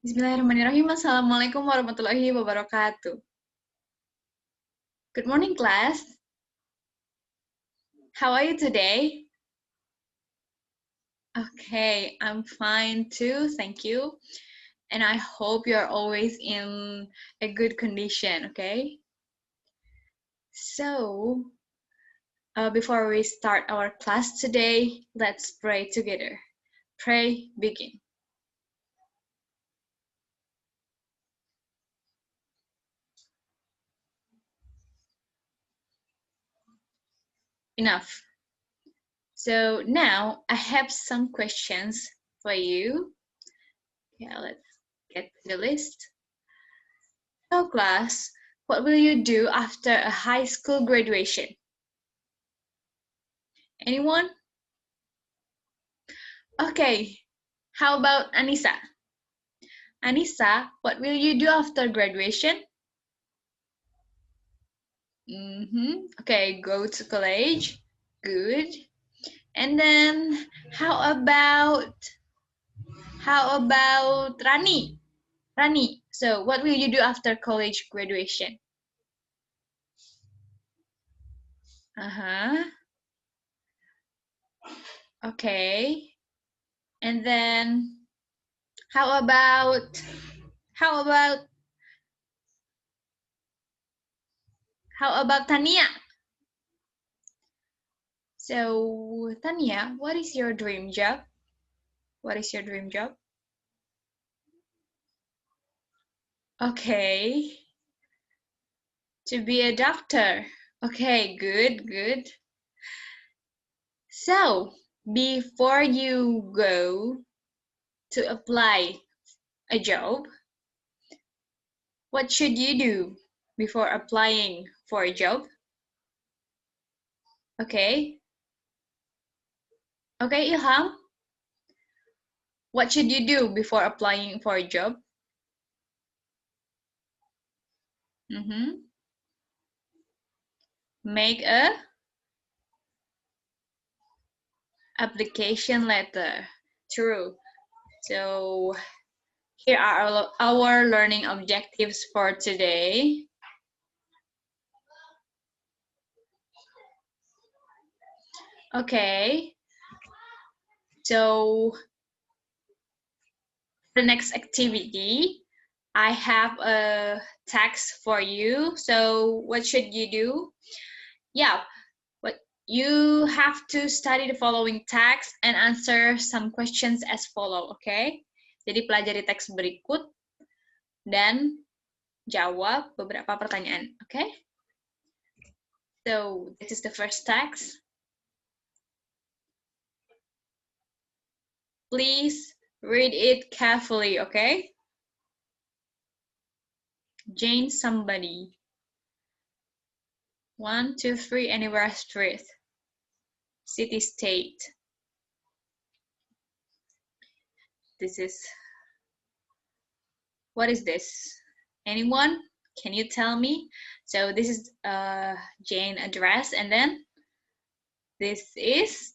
Bismillahirrahmanirrahim. Assalamualaikum warahmatullahi wabarakatuh. Good morning, class. How are you today? Okay, I'm fine too, thank you. And I hope you're always in a good condition, okay? So, before we start our class today, let's pray together. Pray, begin. Enough. So now I have some questions for you. Yeah, let's get to the list. So class, what will you do after a high school graduation? Anyone? Okay, how about Anissa? Anissa, what will you do after graduation? Okay, go to college. Good. And then how about Rani? Rani, so what will you do after college graduation? Uh-huh. Okay. And then how about Tania? So, Tania, what is your dream job? What is your dream job? Okay. To be a doctor. Okay, good, good. So, before you go to apply a job, what should you do before applying for a job? Okay. Okay, Ilham. What should you do before applying for a job? Make a application letter. True. So here are our learning objectives for today. Okay. So the next activity, I have a text for you. So what should you do? Yeah, but you have to study the following text and answer some questions as follow, okay? Jadi pelajari teks berikut dan jawab beberapa pertanyaan, okay? So this is the first text. Please read it carefully, okay? Jane somebody. 1, 2, 3, anywhere street. City state. This is, what is this? Anyone? Can you tell me? So this is Jane address, and then this is,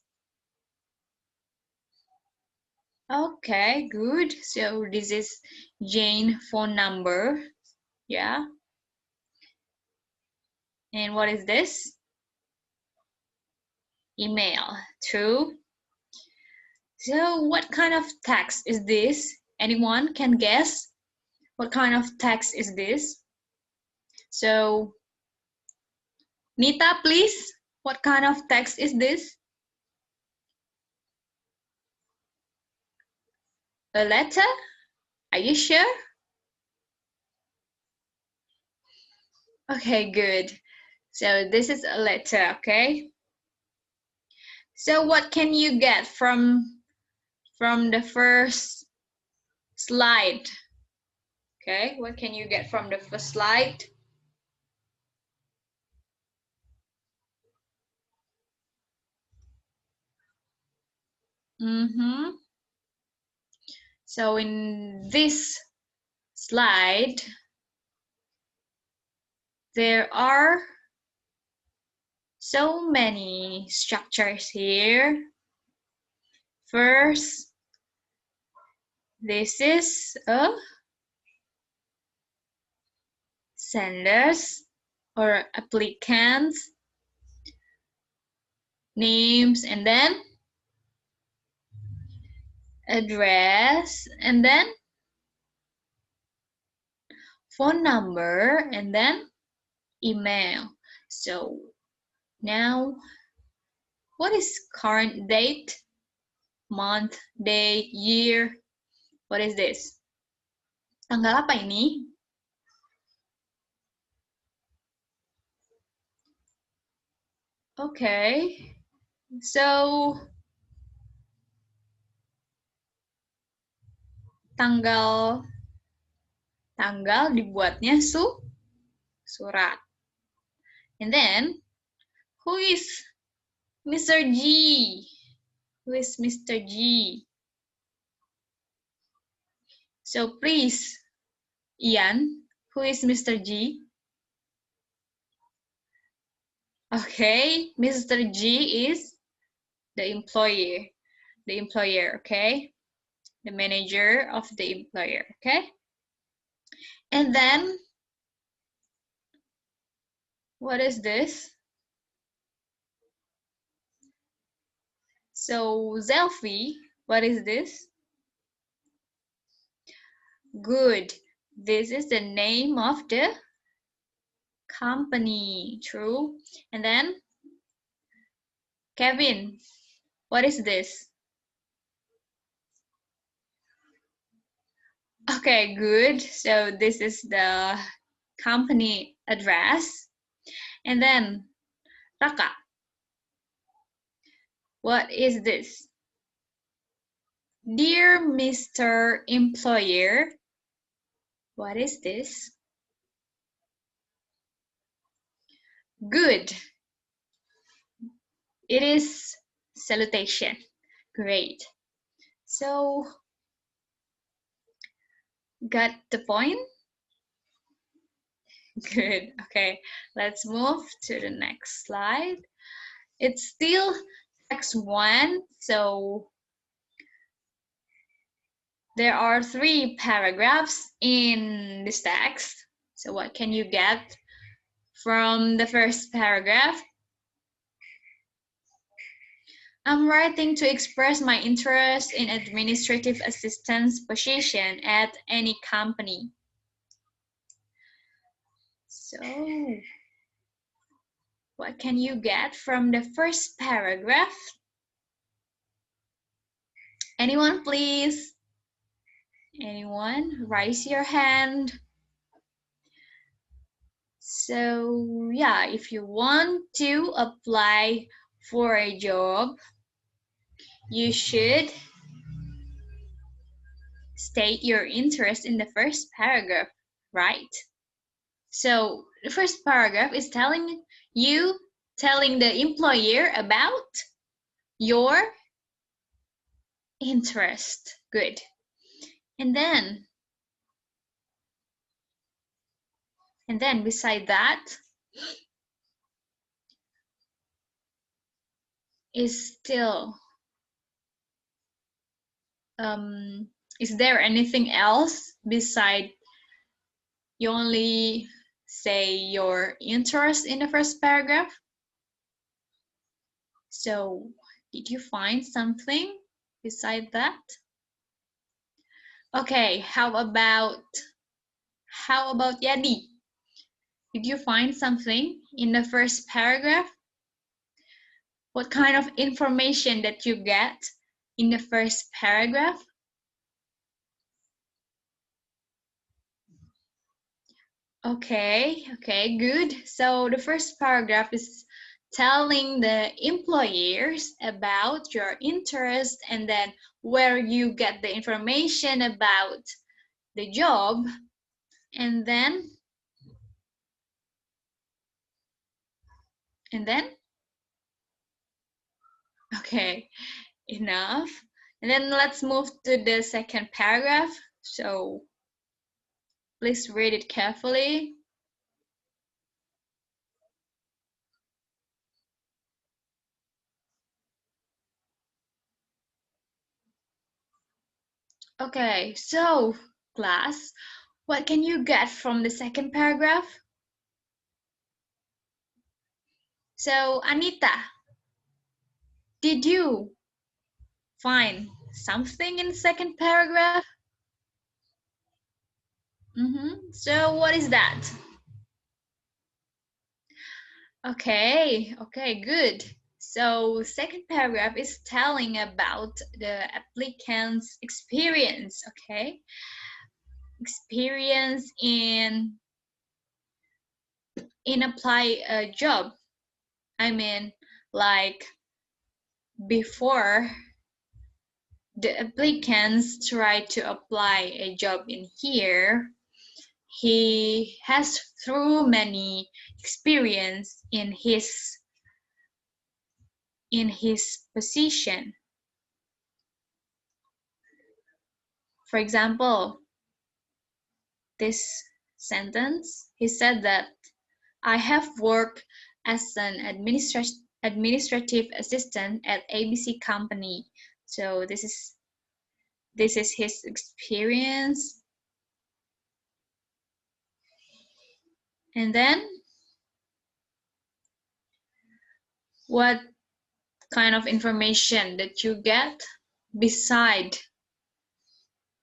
okay, good. So this is Jane phone number, yeah. And what is this? Email, true. So what kind of text is this? Anyone can guess? What kind of text is this? So, Nita, please, what kind of text is this? A letter? Are you sure? Okay, good. So this is a letter, okay? So what can you get from the first slide? Okay, what can you get from the first slide? So in this slide, there are so many structures here. First, this is a senders or applicants, names, and then address, and then phone number, and then email. So now, what is current date, month, day, year? What is this? Tanggal apa ini? Okay, so tanggal dibuatnya surat. And then, who is Mr. G? Who is Mr. G? So please, Ian, who is Mr. G? Okay, Mr. G is the employer, okay? The manager of the employer, okay? And then, what is this? So, Zelfie, what is this? Good. This is the name of the company. True. And then, Kevin, what is this? Okay, good. So this is the company address. And then, Raka, what is this? Dear Mr. Employer, what is this? Good. It is salutation. Great. So, got the point? Good. Okay, let's move to the next slide. It's still text 1, so there are 3 paragraphs in this text. So what can you get from the first paragraph? I'm writing to express my interest in administrative assistance position at any company. So, what can you get from the first paragraph? Anyone, please? Anyone? Raise your hand. So, yeah, if you want to apply for a job, you should state your interest in the first paragraph, right? So the first paragraph is telling the employer about your interest. Good. And then beside that is still, is there anything else beside you only say your interest in the first paragraph? So did you find something beside that? Okay, how about Yadi? Did you find something in the first paragraph? What kind of information that you get in the first paragraph? Okay, good. So the first paragraph is telling the employers about your interest and then where you get the information about the job. And then okay, enough. And then let's move to the second paragraph. So please read it carefully. Okay, so class, What can you get from the second paragraph? So, Anita, did you find something in the second paragraph? So, what is that? Okay, good. So, second paragraph is telling about the applicant's experience, okay? Experience in apply a job. I mean, like before the applicants try to apply a job in here, he has through many experience in his position. For example, this sentence, he said that I have worked as an administrative assistant at ABC company. So this is his experience. And then what kind of information that you get beside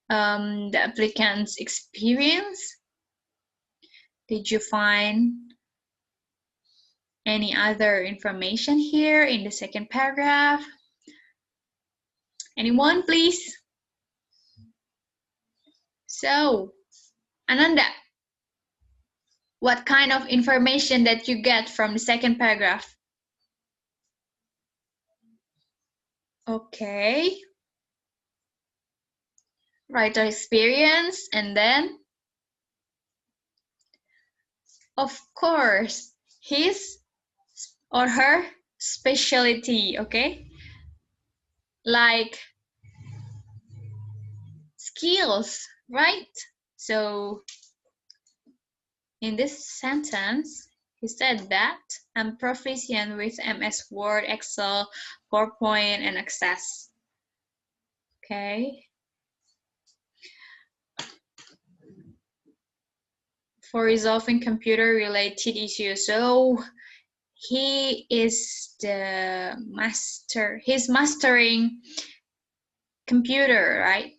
the applicant's experience? Did you find any other information here in the second paragraph? Anyone, please? So, Ananda, what kind of information that you get from the second paragraph? Okay. Writer experience, and then, of course, his or her specialty, okay? Like skills, right? So in this sentence, he said that I'm proficient with MS Word, Excel, PowerPoint, and Access. Okay. For resolving computer-related issues. So he is the master. He's mastering computer, right?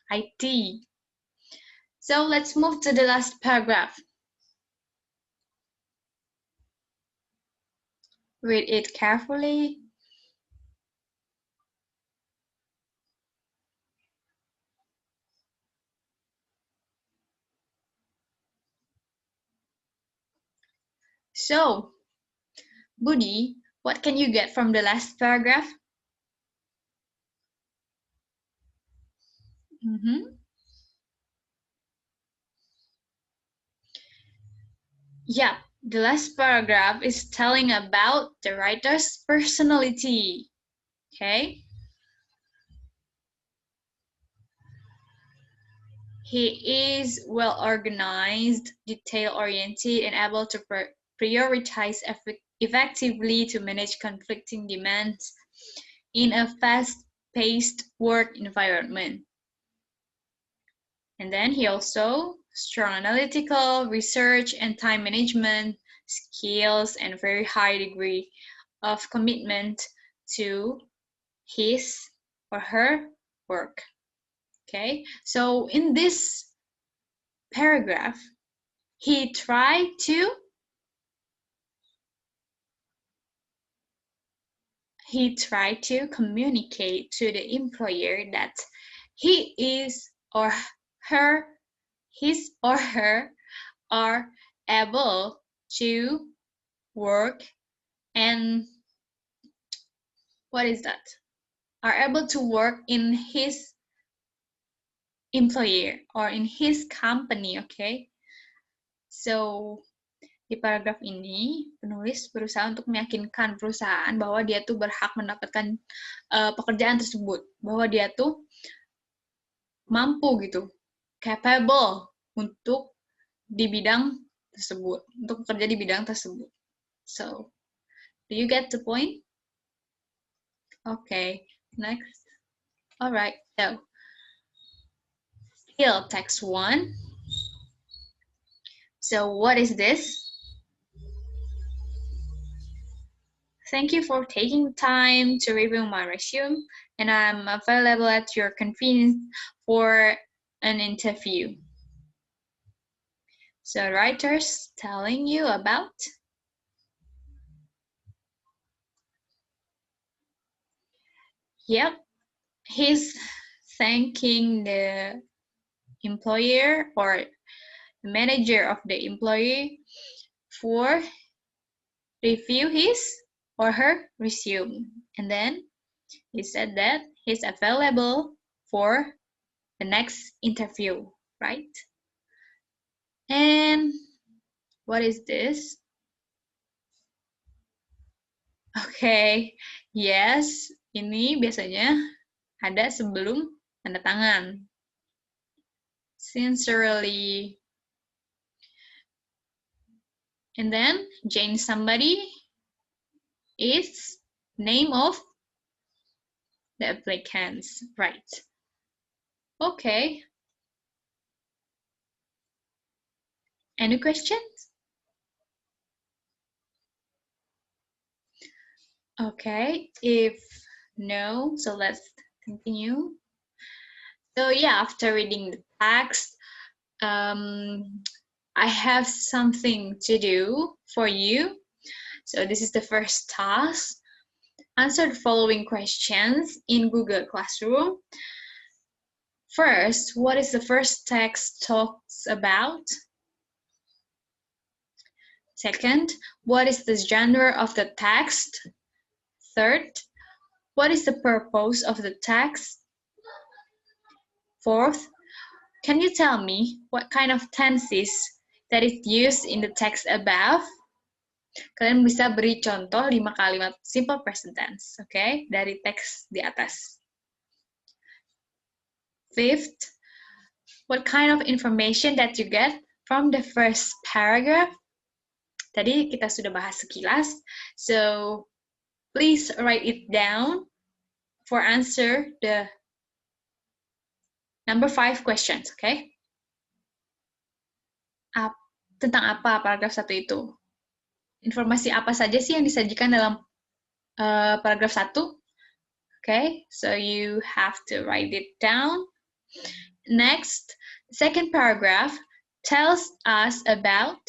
IT. So let's move to the last paragraph. Read it carefully. So, Budi, what can you get from the last paragraph? Yeah, the last paragraph is telling about the writer's personality. Okay? He is well organized, detail-oriented, and able to prioritize effectively to manage conflicting demands in a fast-paced work environment. And then he also strong analytical, research, and time management skills and very high degree of commitment to his or her work. Okay, so in this paragraph, he tried to communicate to the employer that he is or her his or her are able to work and what is that? Are able to work in his employer or in his company, okay? So di paragraf ini penulis berusaha untuk meyakinkan perusahaan bahwa dia tuh berhak mendapatkan pekerjaan tersebut, bahwa dia tuh mampu gitu, capable untuk di bidang tersebut, untuk bekerja di bidang tersebut. So, do you get the point? Okay, next. All right, so skill text 1. So what is this? Thank you for taking time to review my resume, and I'm available at your convenience for an interview. So writer's telling you about he's thanking the employer or the manager of the employee for review his or her resume. And then he said that he's available for the next interview, right? And what is this? Okay, yes, ini biasanya ada sebelum tanda tangan. Sincerely. And then Jane somebody is name of the applicants, right? Okay. Any questions? Okay, if no, so let's continue. So yeah, after reading the text, I have something to do for you. So this is the first task. Answer the following questions in Google Classroom. First, what is the first text talks about? Second, what is the genre of the text? Third, what is the purpose of the text? Fourth, can you tell me what kind of tenses that is used in the text above? Kalian bisa beri contoh 5 kalimat simple present tense, okay? Dari teks di atas. Fifth, what kind of information that you get from the first paragraph? Tadi kita sudah bahas sekilas, so please write it down for answer the number 5 questions, okay? Tentang apa paragraf 1 itu? Informasi apa saja sih yang disajikan dalam paragraf 1? Okay, so you have to write it down. Next, second paragraph tells us about.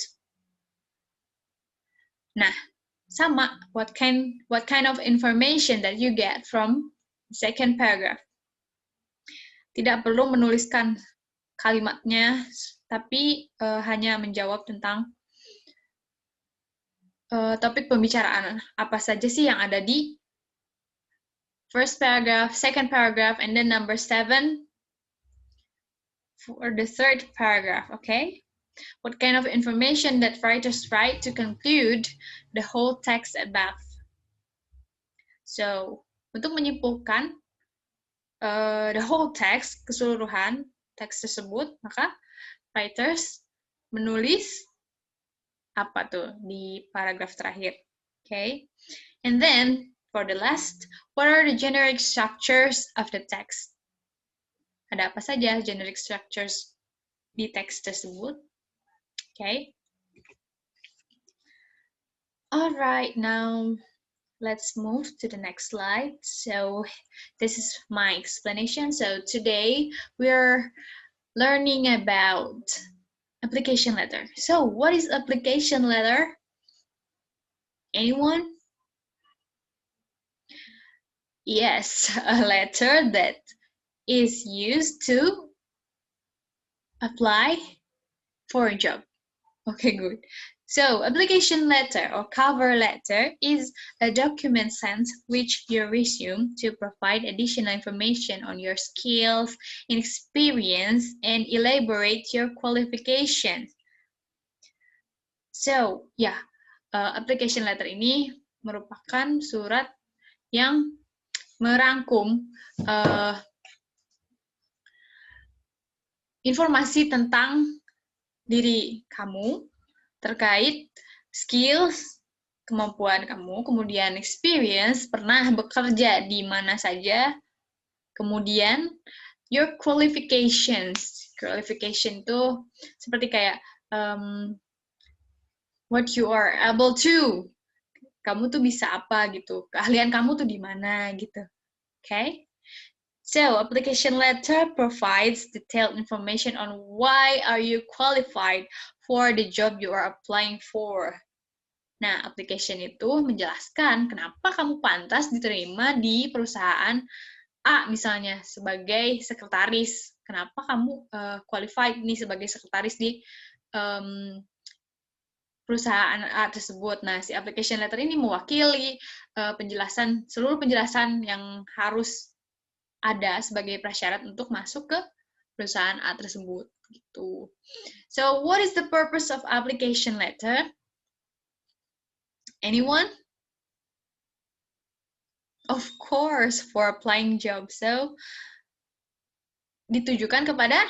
Nah, sama. What kind of information that you get from the second paragraph? Tidak perlu menuliskan kalimatnya, tapi hanya menjawab tentang topik pembicaraan. Apa saja sih yang ada di first paragraph, second paragraph, and then number 7 for the third paragraph, okay? What kind of information that writers write to conclude the whole text above? So, untuk menyimpulkan the whole text, keseluruhan teks tersebut, maka writers menulis apa tuh di paragraf terakhir, okay? And then, for the last, what are the generic structures of the text? Ada apa saja generic structures di teks tersebut? Okay. All right, now let's move to the next slide. So this is my explanation. So today we're learning about application letter. So what is application letter? Anyone? Yes, a letter that is used to apply for a job. Okay, good. So, application letter or cover letter is a document sent with your resume to provide additional information on your skills and experience and elaborate your qualifications. So, yeah, application letter ini merupakan surat yang merangkum informasi tentang diri kamu terkait skills, kemampuan kamu, kemudian experience, pernah bekerja di mana saja, kemudian your qualifications, Qualification itu seperti kayak what you are able to. Kamu tuh bisa apa gitu. Keahlian kamu tuh di mana gitu. Okay? So, application letter provides detailed information on why are you qualified for the job you are applying for. Nah, application itu menjelaskan kenapa kamu pantas diterima di perusahaan A misalnya sebagai sekretaris. Kenapa kamu qualified nih sebagai sekretaris di perusahaan A tersebut. Nah, si application letter ini mewakili seluruh penjelasan yang harus ada sebagai prasyarat untuk masuk ke perusahaan A tersebut. Gitu. So, what is the purpose of application letter? Anyone? Of course, for applying job. So, ditujukan kepada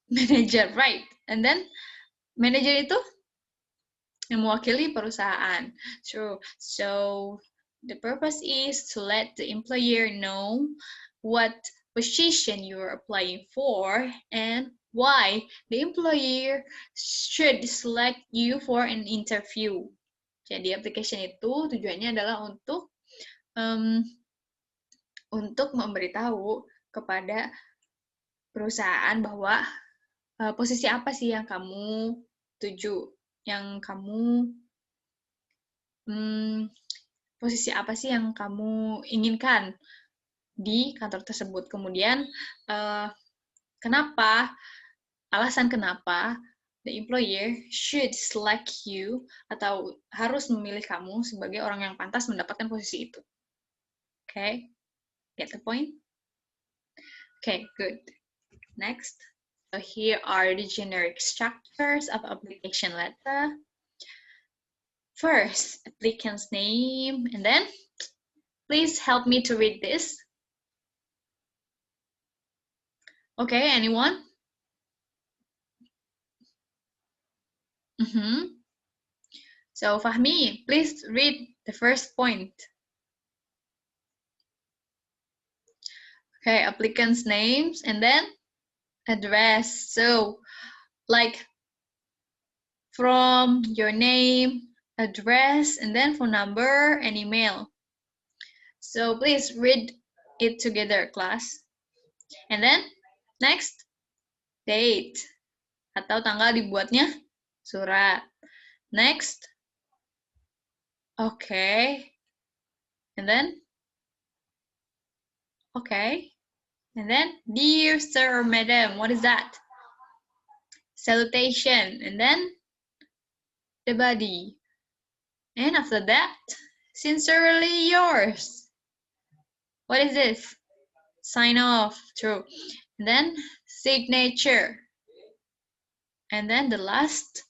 manager, right? And then, manager itu yang mewakili perusahaan. True. So, the purpose is to let the employer know what position you're applying for and why the employer should select you for an interview. Jadi application itu tujuannya adalah untuk memberitahu kepada perusahaan bahwa posisi apa sih yang kamu tuju, yang kamu posisi apa sih yang kamu inginkan di kantor tersebut. Kemudian alasan kenapa the employer should select you atau harus memilih kamu sebagai orang yang pantas mendapatkan posisi itu. Okay? Get the point? Okay, good. Next. So here are the generic structures of application letter. First, applicant's name, and then please help me to read this. Okay, anyone? So Fahmi, please read the first point. Okay, applicant's names and then address. So like from your name, address, and then phone number and email. So please read it together, class. And then next, date atau tanggal dibuatnya surat. Next, okay. And then, okay. And then, dear sir or madam, what is that? Salutation. And then, the body. And after that, sincerely yours. What is this? Sign off. True. And then, signature. And then the last,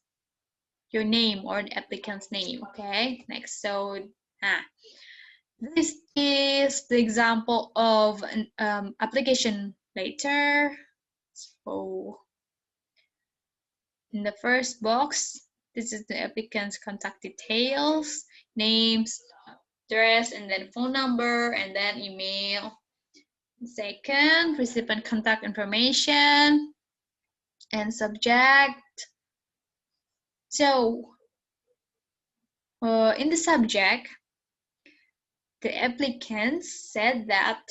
your name or the applicant's name. Okay, next. So, this is the example of an application letter. So, in the first box, this is the applicant's contact details, names, address, and then phone number, and then email. Second, recipient contact information and subject. So, in the subject, the applicant said that,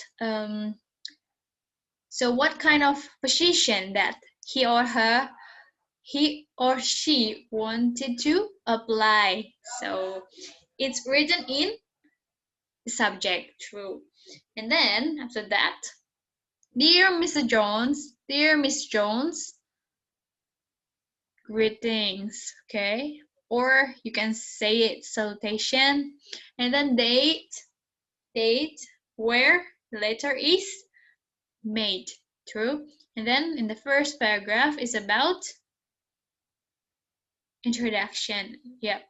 so what kind of position that he or she wanted to apply. So it's written in the subject, true. And then after that, dear Mr. Jones, dear Miss Jones, greetings, okay? Or you can say it salutation, and then date where the letter is made, true. And then in the first paragraph is about introduction, yep.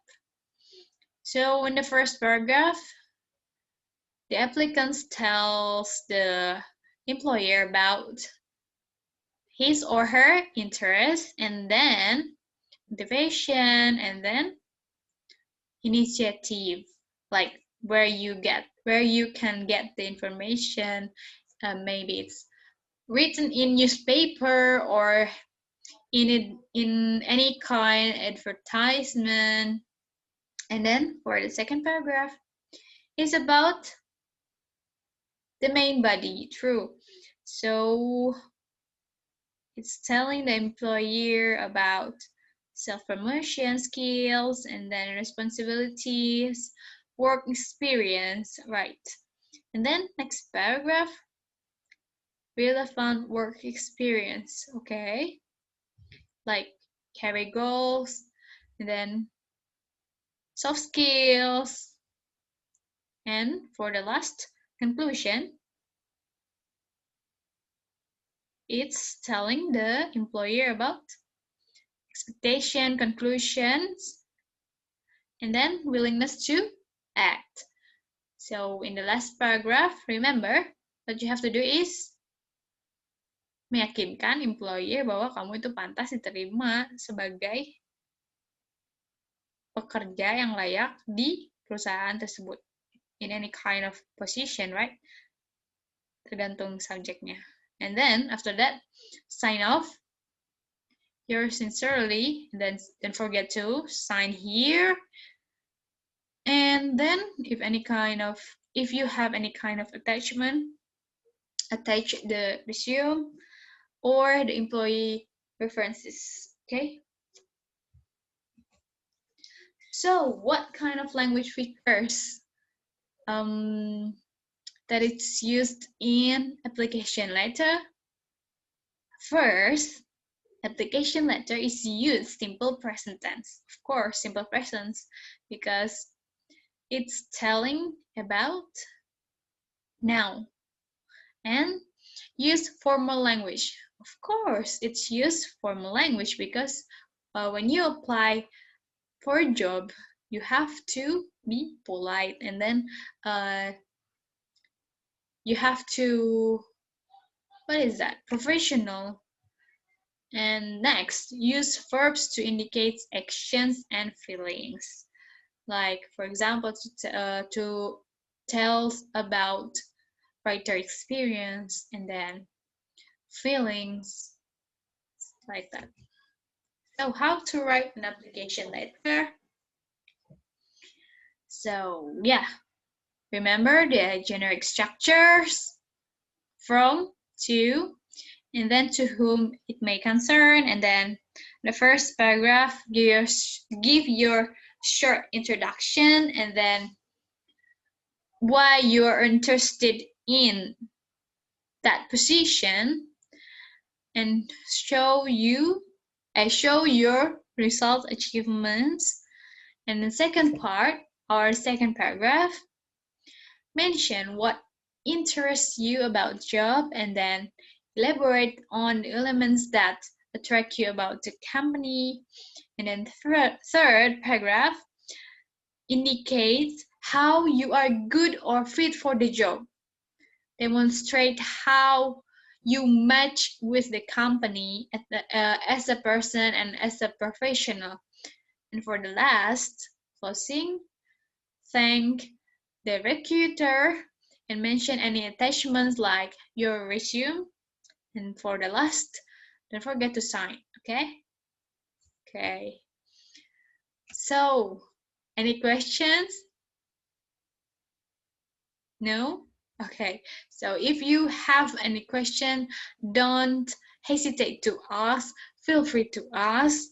So in the first paragraph, the applicant tells the employer about his or her interest, and then motivation, and then initiative, like where you can get the information. Maybe it's written in newspaper or in any kind advertisement. And then for the second paragraph is about the main body. True. So it's telling the employer about self-promotion skills and then responsibilities, work experience, right? And then next paragraph, relevant work experience, okay? Like carry goals, and then soft skills. And for the last conclusion, it's telling the employer about expectation, conclusions, and then willingness to act. So in the last paragraph, remember, what you have to do is meyakinkan employer bahwa kamu itu pantas diterima sebagai pekerja yang layak di perusahaan tersebut. In any kind of position, right? Tergantung subjeknya. And then after that, sign off. Yours sincerely. And then don't forget to sign here. And then if you have any kind of attachment, attach the resume or the employee references. Okay. So what kind of language features that it's used in application letter? First, application letter is used simple present tense. Of course, simple present, because it's telling about now. And use formal language. Of course, it's used formal language because when you apply for a job, you have to be polite, and then you have to, professional. And next, use verbs to indicate actions and feelings. Like, for example, to tell about writer experience and then feelings, like that. So how to write an application letter? So yeah, remember the generic structures, from, to, and then to whom it may concern, and then the first paragraph, give your short introduction, and then why you are interested in that position, and show your result achievements. And the second part, or second paragraph, mention what interests you about the job, and then elaborate on the elements that attract you about the company. And then third paragraph indicates how you are good or fit for the job. Demonstrate how you match with the company as a person and as a professional. And for the last, closing, thank the recruiter and mention any attachments like your resume. And for the last, don't forget to sign, okay? Okay. So, any questions? No? Okay. So if you have any question, don't hesitate to ask. Feel free to ask.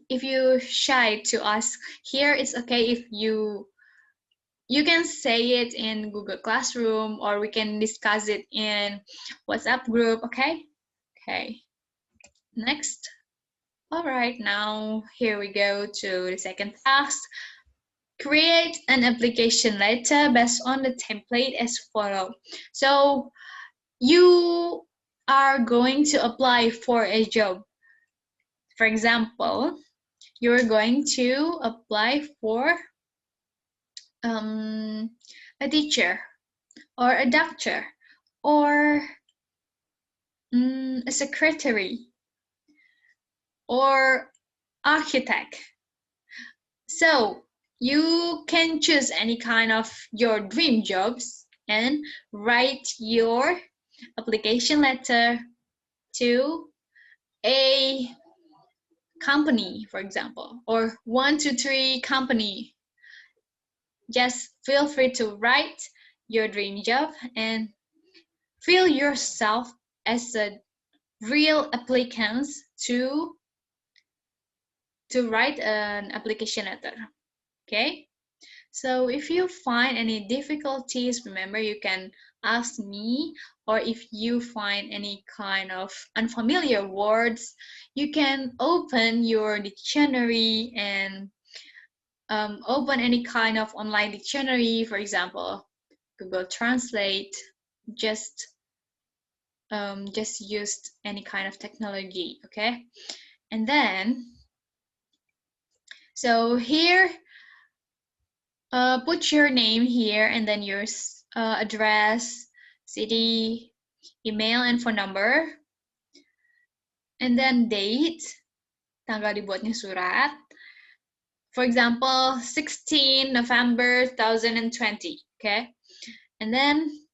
If you're shy to ask here, it's okay if you can say it in Google Classroom, or we can discuss it in WhatsApp group, okay? Okay. Next. All right, now here we go to the second task. Create an application letter based on the template as follows. So you are going to apply for a job. For example, you're going to apply for a teacher, or a doctor, or a secretary, or architect. So you can choose any kind of your dream jobs and write your application letter to a company, for example, or 123 company. Just feel free to write your dream job and feel yourself as a real applicant to write an application letter. Okay? So if you find any difficulties, remember you can ask me, or if you find any kind of unfamiliar words, you can open your dictionary and open any kind of online dictionary, for example, Google Translate, just use any kind of technology, okay? And then, so here, put your name here and then your address, city, email, and phone number. And then date, tanggal dibuatnya surat. For example, 16 November 2020, okay? And then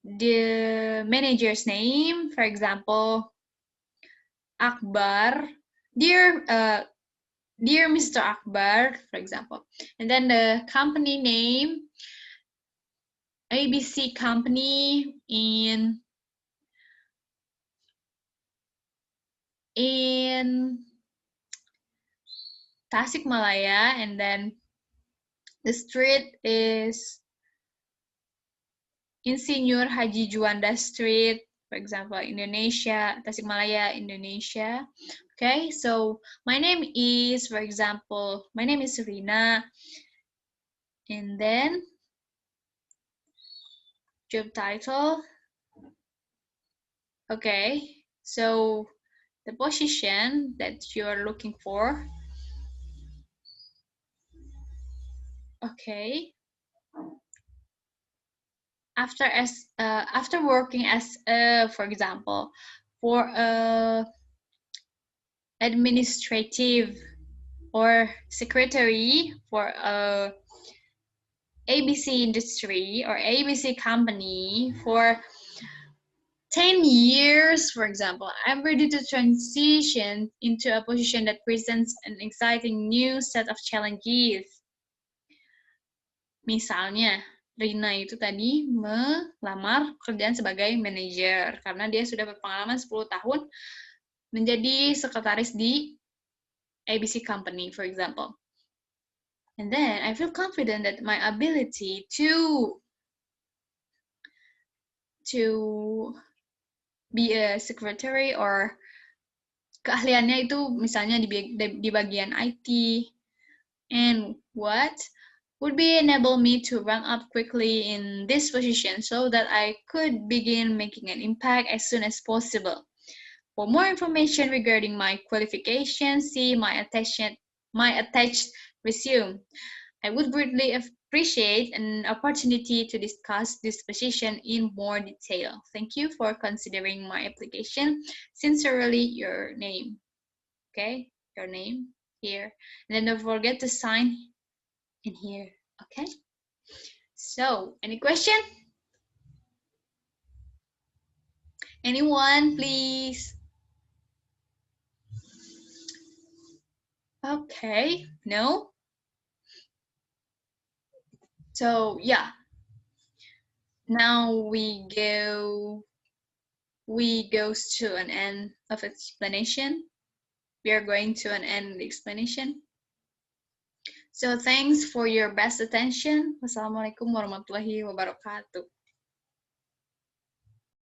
the manager's name, for example, Akbar, dear Mr. Akbar, for example. And then the company name, ABC company in Tasikmalaya, and then the street is Insinyur Haji Juanda Street, for example, Indonesia, Tasikmalaya, Indonesia. Okay, so my name is, for example, my name is Rina, and then job title. Okay, so the position that you're looking for. Okay. After working as a, for example, for a administrative or secretary for a ABC industry or ABC company for 10 years, for example, I'm ready to transition into a position that presents an exciting new set of challenges. Misalnya, Rina itu tadi melamar pekerjaan sebagai manajer karena dia sudah berpengalaman 10 tahun menjadi sekretaris di ABC company, for example. And then I feel confident that my ability to be a secretary or keahliannya itu misalnya di bagian IT, and what would be enable me to rank up quickly in this position so that I could begin making an impact as soon as possible. For more information regarding my qualifications, see my attached resume. I would greatly appreciate an opportunity to discuss this position in more detail. Thank you for considering my application. Sincerely, your name. Okay, your name here. And then don't forget to sign in here. Okay. So, any question? Anyone, please? Okay, no? So, yeah. Now we go to an end of explanation. We are going to an end of the explanation. So thanks for your best attention. Wassalamualaikum warahmatullahi wabarakatuh.